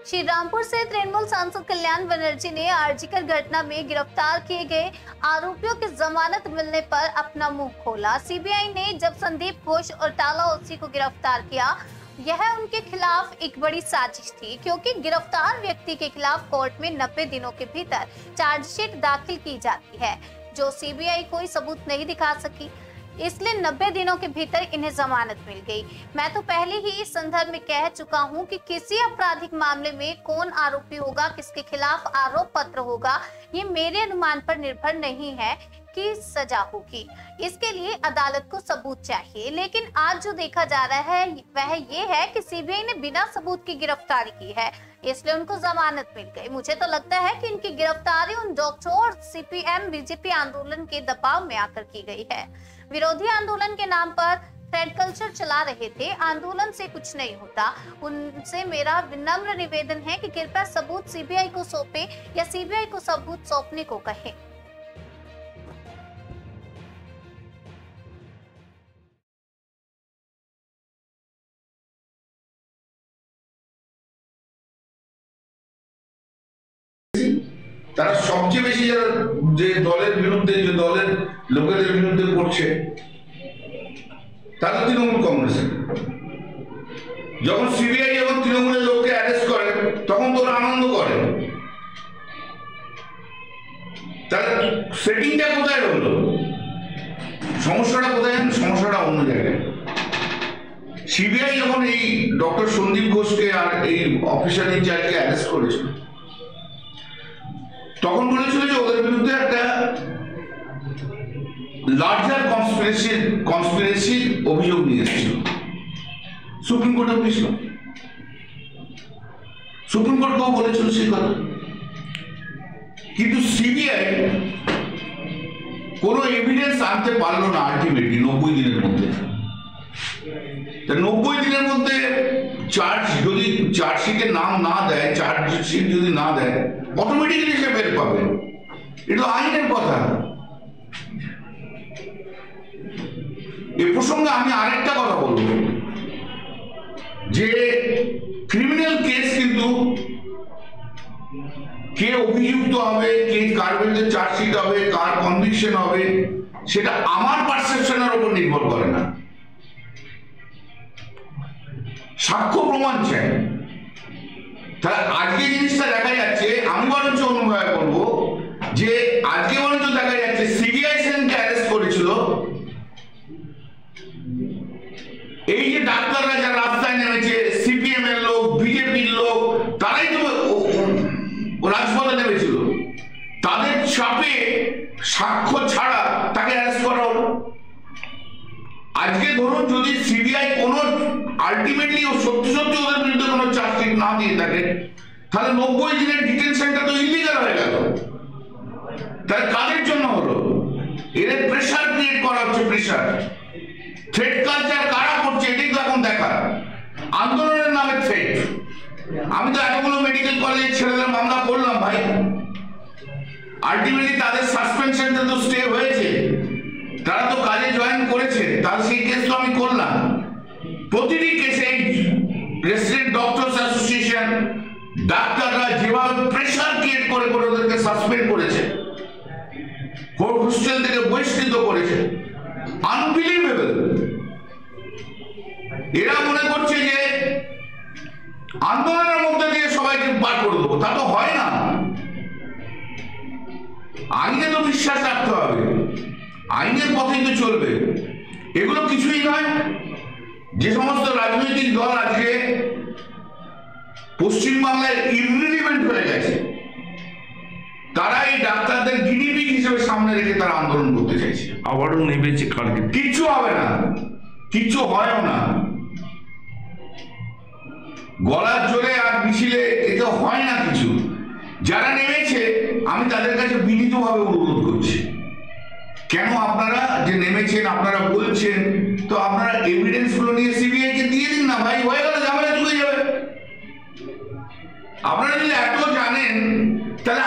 श्री रामपुर से तृणमूल सांसद कल्याण बनर्जी ने आरजीकर घटना में गिरफ्तार किए गए आरोपियों की जमानत मिलने पर अपना मुंह खोला। सीबीआई ने जब संदीप घोष और टाला ओसी को गिरफ्तार किया, यह उनके खिलाफ एक बड़ी साजिश थी, क्योंकि गिरफ्तार व्यक्ति के खिलाफ कोर्ट में 90 दिनों के भीतर चार्जशीट दाखिल की जाती है, जो सीबीआई कोई सबूत नहीं दिखा सकी। इसलिए 90 दिनों के भीतर इन्हें जमानत मिल गई। मैं तो पहले ही इस संदर्भ में कह चुका हूं कि किसी आपराधिक मामले में कौन आरोपी होगा, किसके खिलाफ आरोप पत्र होगा, ये मेरे अनुमान पर निर्भर नहीं है कि सजा होगी। इसके लिए अदालत को सबूत चाहिए। लेकिन आज जो देखा जा रहा है वह ये है कि सीबीआई ने बिना सबूत की गिरफ्तारी की है, इसलिए उनको जमानत मिल गई। मुझे तो लगता है कि इनकी गिरफ्तारी उन डॉक्टरों और सीपीएम बीजेपी आंदोलन के दबाव में आकर की गई है। विरोधी आंदोलन के नाम पर थ्रेड कल्चर चला रहे थे। आंदोलन से कुछ नहीं होता। उनसे मेरा विनम्र निवेदन है कि कृपया सबूत सीबीआई को सौंपे या सीबीआई को सबूत सौंपने को कहें। তারা সবচেয়ে বেশি যে দলের বিরুদ্ধে, যে দলের লোকেদের বিরুদ্ধে করছে, তারা তৃণমূল কংগ্রেসের। যখন সিবিআই যখন তৃণমূলের লোককে অ্যারেস্ট করে তখন তোরা আনন্দ করে। তাহলে সেটিংটা কোথায় হলো? সমস্যাটা কোথায়? সমস্যাটা অন্য জায়গায়। সিবিআই যখন এই ডক্টর সন্দীপ ঘোষকে আর এই অফিসার ইনচার্জকে অ্যারেস্ট করেছিল, তখন বলেছিল যে ওদের বিরুদ্ধে একটা লার্জার কনস্পিরেসির অভিযোগ নিয়ে এসেছিল। সুপ্রিম কোর্টে বলেছিল, সুপ্রিম কোর্টকেও বলেছিল সেই কথা। কিন্তু সিবিআই কোনো এভিডেন্স আনতে পারলো না আলটিমেটলি 90 দিনের মধ্যে। 90 দিনের মধ্যে যদি চার্জশিটে নাম না দেয়, চার্জশিট যদি না দেয়, অটোমেটিক্যালি সে বের পাবে। এটা আইনের কথা। এ প্রসঙ্গে আমি আরেকটা কথা বলবো যে ক্রিমিনাল কেস কিন্তু কে অভিযুক্ত হবে, কে কার বিরুদ্ধে চার্জশিট হবে, কার কনভিকশন হবে, সেটা আমার পারসেপশনের উপর নির্ভর করে না। সাক্ষ্য প্রমাণ চাই। তাহলে আজকে জিনিসটা দেখা যাচ্ছে, আমি বরঞ্চ অনুভব করবো যে আজকে বরঞ্চ দেখা যাচ্ছে সিবিআই সেনকে অ্যারেস্ট করেছিল, এই যে ডাক্তাররা যারা রাস্তায় নেমেছে, সিপিএম এর লোক, বিজেপির লোক, তারাই তো রাজপথে নেমেছিল। তাদের চাপে সাক্ষ্য ছাড়া তাকে অ্যারেস্ট করা হলো। আজকে ধরুন যদি সিবিআই কোনো আলটিমেটলি সত্যি সত্যি ওদের বিরুদ্ধে কোনো চার্জশিট না দিয়ে থাকে, তাহলে 90 দিনের ডিটেনশনটা তো ইলিগাল হয়ে গেল। তাহলে কাদের জন্য হলো? এদের প্রেশার ক্রিয়েট করা হচ্ছে। প্রেশার, থ্রেড কালচার কারা করছে এটাই তো এখন দেখা। আন্দোলনের নামে থ্রেড। আমি তো এতগুলো মেডিকেল কলেজের ছেলেদের মামলা করলাম ভাই, আলটিমেটলি তাদের সাসপেনশনটা তো স্টে হয়েছে, তারা তো কাজে জয়েন করেছে, তার সেই কেস তো আমি করলাম। প্রতিটি কেসে রেসিডেন্ট ডক্টরস অ্যাসোসিয়েশন, ডাক্তাররা যেভাবে প্রেশার ক্রিয়েট করে করে ওদেরকে সাসপেন্ড করেছে, হোস্টেল থেকে বহিষ্কৃত করেছে, আনবিলিভেবল। এরা মনে করছে যে আন্দোলনের মধ্যে দিয়ে সবাইকে বার করে দেবো, তা তো হয় না। আইনে তো বিশ্বাস রাখতে হবে, আইনের পথেই তো চলবে। এগুলো কিছুই নয়। যে সমস্ত রাজনৈতিক দল আজকে পশ্চিমবাংলায় ইররিলেভেন্ট হয়ে গেছে, তারা এই ডাক্তারদের গিনিপিগ হিসেবে সামনে রেখে তারা আন্দোলন করতে চাইছে। আবারও নেমেছে কালকে। কিচ্ছু হবে না, কিচ্ছু হয়ও না। গলার জোরে আর মিছিলে এতে হয় না কিছু। যারা নেমেছে আমি তাদের কাছে বিনীতভাবে অনুরোধ করছি, কেন আপনারা যে নেমেছেন, আপনারা বলছেন, তো আপনারা এভিডেন্স গুলো নিয়ে সিবিআই কে দিয়ে দিন না ভাই, হয়ে গেল, ঝামেলা চলে যাবে। আপনারা যদি এত জানেন তাহলে